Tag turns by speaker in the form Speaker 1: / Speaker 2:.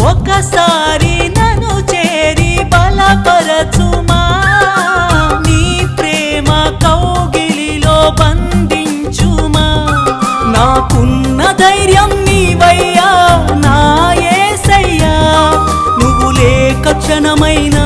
Speaker 1: ఒకసారి నన్ను చేరి బలపరచుమా, నీ ప్రేమ కౌగిలిలో బంధించుమా. నాకున్న ధైర్యం నీవయ్యా నా యేసయ్యా, నువ్వు లేక క్షణమైనా